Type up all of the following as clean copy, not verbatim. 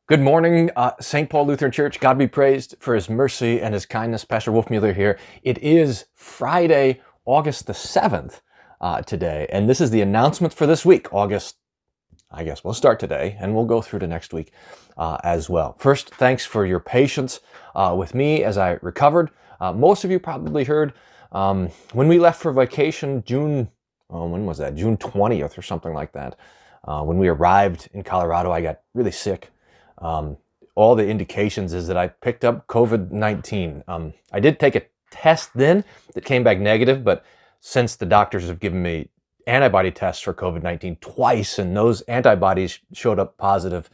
Good morning, St. Paul Lutheran Church. God be praised for his mercy and his kindness. Pastor Wolfmueller here. It is Friday, August the 7th today, and this is the announcement for this week. I guess we'll start today, and we'll go through to next week as well. First, thanks for your patience with me as I recovered. Most of you probably heard when we left for vacation, when was that? June 20th or something like that. When we arrived in Colorado, I got really sick. All the indications is that I picked up COVID-19. I did take a test then that came back negative, but since the doctors have given me antibody tests for COVID-19 twice, and those antibodies showed up positive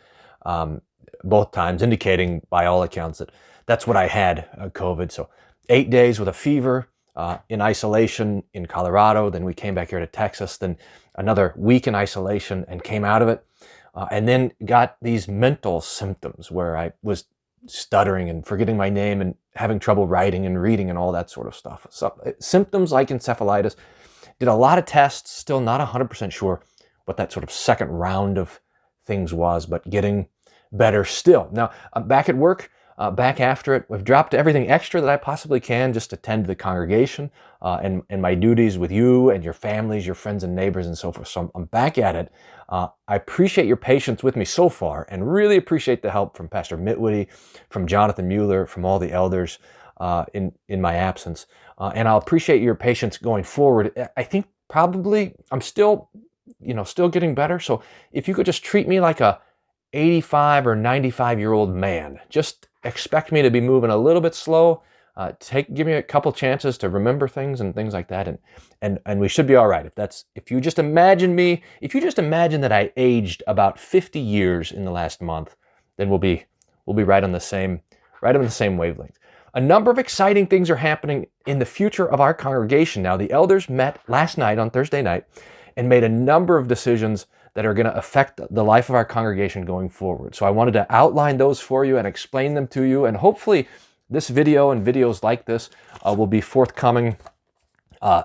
both times, indicating by all accounts that that's what I had, COVID. So 8 days with a fever in isolation in Colorado. Then we came back here to Texas. Then another week in isolation and came out of it. And then got these mental symptoms where I was stuttering and forgetting my name and having trouble writing and reading and all that sort of stuff. So, symptoms like encephalitis. Did a lot of tests, still not 100% sure what that sort of second round of things was, but getting better still. Now, I'm back at work, back after it. We've dropped everything extra that I possibly can just to tend to the congregation and my duties with you and your families, your friends and neighbors and so forth. So I'm back at it. I appreciate your patience with me so far and really appreciate the help from Pastor Mitwoody, from Jonathan Mueller, from all the elders in my absence. And I'll appreciate your patience going forward. I think probably I'm still getting better. So if you could just treat me like a 85 or 95-year-old man, just expect me to be moving a little bit slow. Give me a couple chances to remember things and things like that, and we should be all right. If you just imagine that I aged about 50 years in the last month, then we'll be right on the same wavelength. A number of exciting things are happening in the future of our congregation. Now, the elders met last night on Thursday night and made a number of decisions that are going to affect the life of our congregation going forward. So I wanted to outline those for you and explain them to you, and hopefully this video and videos like this will be forthcoming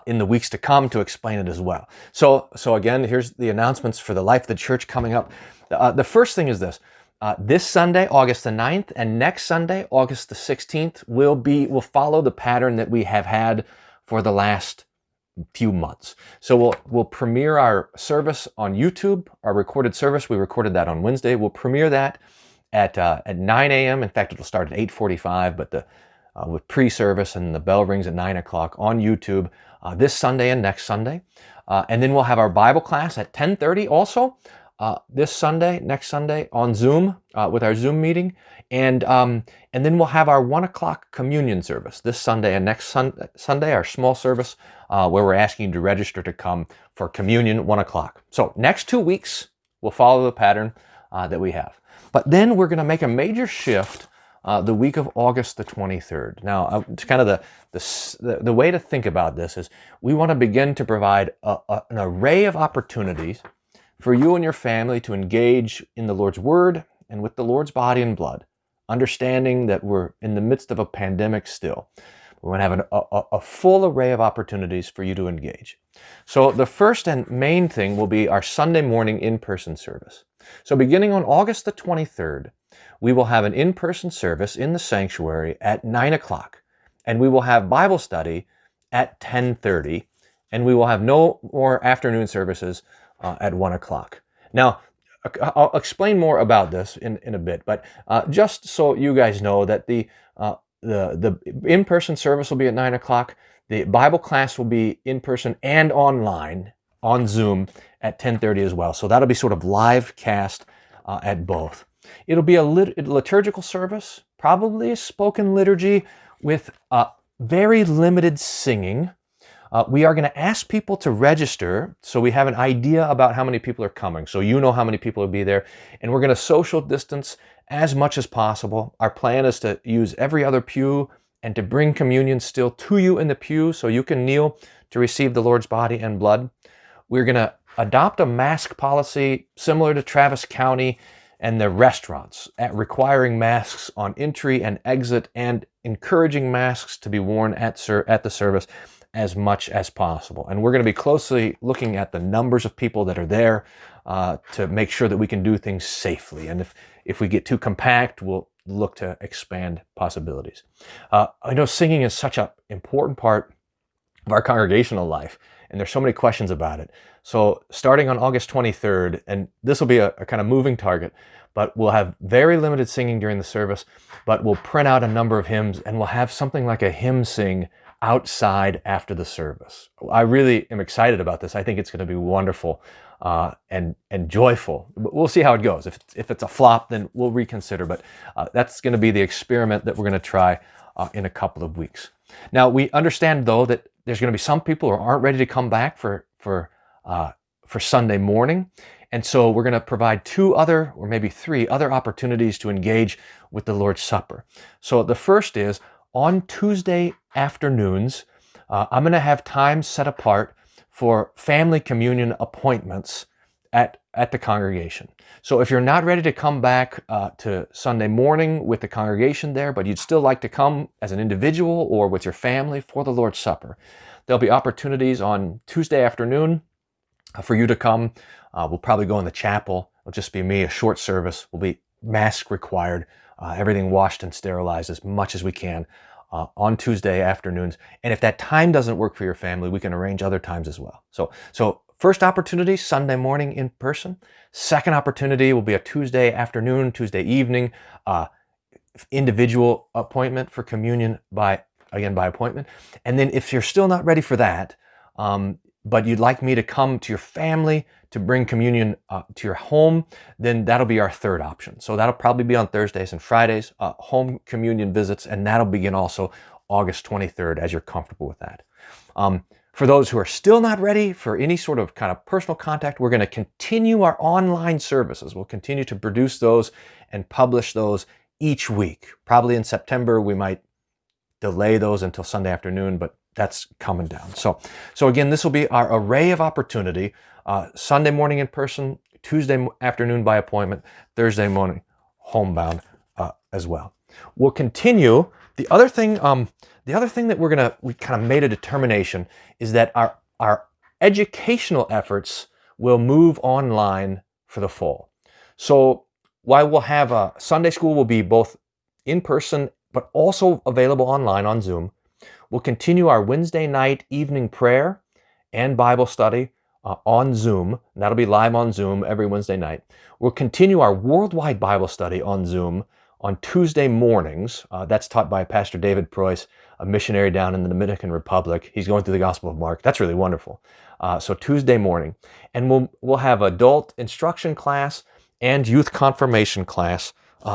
in the weeks to come to explain it as well. So again, here's the announcements for the life of the church coming up. The first thing is this. This Sunday, August the 9th, and next Sunday, August the 16th, will follow the pattern that we have had for the last few months. So we'll premiere our service on YouTube, our recorded service. We recorded that on Wednesday. We'll premiere that at 9 a.m. In fact, it'll start at 8:45, but with pre-service, and the bell rings at 9 o'clock on YouTube this Sunday and next Sunday. And then we'll have our Bible class at 10:30 also next Sunday on Zoom with our Zoom meeting. And then we'll have our 1 o'clock communion service this Sunday and next Sunday, our small service where we're asking you to register to come for communion 1 o'clock. So next 2 weeks, we'll follow the pattern that we have. But then we're going to make a major shift the week of August the 23rd. Now, it's kind of the way to think about this is we want to begin to provide an array of opportunities for you and your family to engage in the Lord's Word and with the Lord's body and blood, understanding that we're in the midst of a pandemic still. We're going to have a full array of opportunities for you to engage. So the first and main thing will be our Sunday morning in-person service. So beginning on August the 23rd, we will have an in-person service in the sanctuary at 9 o'clock, and we will have Bible study at 10:30, and we will have no more afternoon services at 1 o'clock. Now, I'll explain more about this in a bit, but just so you guys know that the in-person service will be at 9 o'clock. The Bible class will be in person and online on Zoom at 10:30 as well. So that'll be sort of live cast at both. It'll be a liturgical service, probably a spoken liturgy with very limited singing. We are going to ask people to register so we have an idea about how many people are coming, so you know how many people will be there. And we're going to social distance as much as possible. Our plan is to use every other pew and to bring communion still to you in the pew so you can kneel to receive the Lord's body and blood. We're going to adopt a mask policy similar to Travis County and the restaurants, at requiring masks on entry and exit and encouraging masks to be worn at the service as much as possible. And we're going to be closely looking at the numbers of people that are there to make sure that we can do things safely. And If we get too compact, we'll look to expand possibilities. I know singing is such an important part of our congregational life, and there's so many questions about it. So starting on August 23rd, and this will be a kind of moving target, but we'll have very limited singing during the service, but we'll print out a number of hymns, and we'll have something like a hymn sing outside after the service. I really am excited about this. I think it's going to be wonderful and joyful. We'll see how it goes. If it's a flop, then we'll reconsider, but that's going to be the experiment that we're going to try in a couple of weeks. Now, we understand, though, that there's going to be some people who aren't ready to come back for Sunday morning. And so we're going to provide 2 other, or maybe 3 other opportunities to engage with the Lord's Supper. So the first is on Tuesday afternoons, I'm going to have time set apart for family communion appointments at the congregation. So if you're not ready to come back to Sunday morning with the congregation there, but you'd still like to come as an individual or with your family for the Lord's Supper, there'll be opportunities on Tuesday afternoon for you to come. We'll probably go in the chapel. It'll just be me, a short service. Will be mask required, everything washed and sterilized as much as we can on Tuesday afternoons. And if that time doesn't work for your family, we can arrange other times as well. So first opportunity, Sunday morning in person. Second opportunity will be a Tuesday afternoon, Tuesday evening, individual appointment for communion by appointment. And then if you're still not ready for that, but you'd like me to come to your family to bring communion to your home, then that'll be our third option. So that'll probably be on Thursdays and Fridays, home communion visits, and that'll begin also August 23rd as you're comfortable with that. For those who are still not ready for any sort of kind of personal contact, we're going to continue our online services. We'll continue to produce those and publish those each week. Probably in September, we might delay those until Sunday afternoon, but that's coming down. So again, this will be our array of opportunity. Sunday morning in person, Tuesday afternoon by appointment, Thursday morning homebound as well. We'll continue. The other thing that we kind of made a determination is that our educational efforts will move online for the fall. So while we'll have Sunday school will be both in person but also available online on Zoom, we'll continue our Wednesday night evening prayer and Bible study on Zoom. And that'll be live on Zoom every Wednesday night. We'll continue our worldwide Bible study on Zoom on Tuesday mornings. That's taught by Pastor David Preus, a missionary down in the Dominican Republic. He's going through the Gospel of Mark. That's really wonderful. So Tuesday morning. And we'll have adult instruction class and youth confirmation class.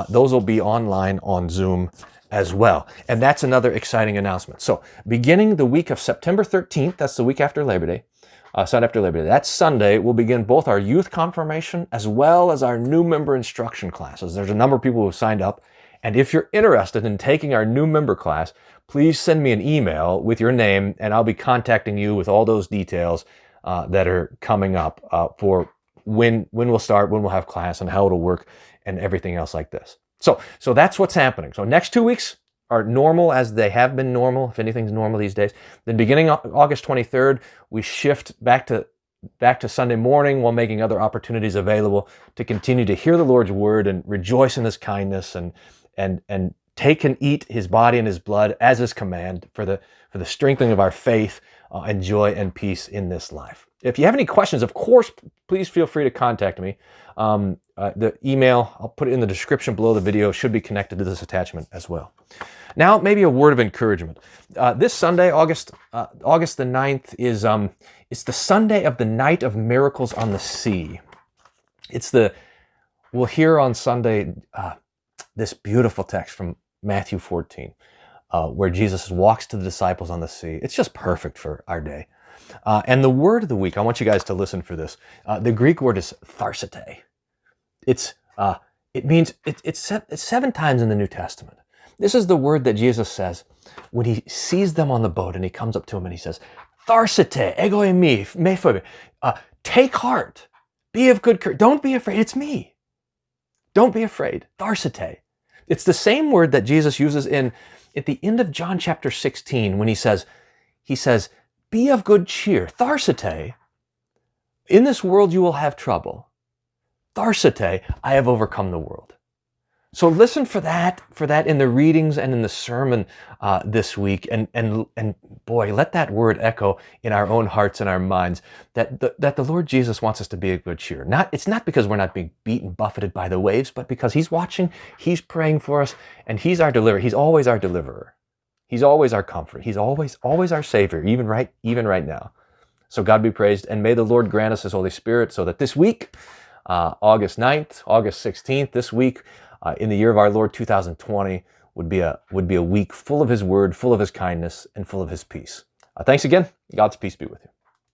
Those will be online on Zoom as well. And that's another exciting announcement. So beginning the week of September 13th, that's the week after Labor Day, Sunday after Labor Day, that Sunday, we'll begin both our youth confirmation as well as our new member instruction classes. There's a number of people who have signed up. And if you're interested in taking our new member class, please send me an email with your name and I'll be contacting you with all those details that are coming up for when we'll start, when we'll have class and how it'll work and everything else like this. So that's what's happening. So next 2 weeks are normal as they have been normal, if anything's normal these days. Then beginning August 23rd, we shift back to Sunday morning while making other opportunities available to continue to hear the Lord's word and rejoice in his kindness and take and eat his body and his blood as his command for the strengthening of our faith and joy and peace in this life. If you have any questions, of course, please feel free to contact me. The email, I'll put it in the description below the video, should be connected to this attachment as well. Now, maybe a word of encouragement. This Sunday, August the 9th, it's the Sunday of the Night of Miracles on the Sea. We'll hear on Sunday this beautiful text from Matthew 14, where Jesus walks to the disciples on the sea. It's just perfect for our day. And the word of the week, I want you guys to listen for this. The Greek word is tharsete. It's 7 times in the New Testament. This is the word that Jesus says when he sees them on the boat and he comes up to them and he says, tharsete, ego eimi, me phoebe. Take heart, be of good courage. Don't be afraid, it's me. Don't be afraid, tharsete. It's the same word that Jesus uses at the end of John chapter 16 when he says, be of good cheer, tharsete. In this world you will have trouble. Tharsete, I have overcome the world. So listen for that in the readings and in the sermon this week, and boy, let that word echo in our own hearts and our minds that the Lord Jesus wants us to be of good cheer. It's not because we're not being beaten, buffeted by the waves, but because He's watching, He's praying for us, and He's our deliverer. He's always our deliverer. He's always our comfort. He's always our Savior, even right now. So God be praised, and may the Lord grant us His Holy Spirit, so that this week, August 9th, August 16th, this week, in the year of our Lord 2020 would be a week full of His word, full of His kindness, and full of His peace. Thanks again. God's peace be with you.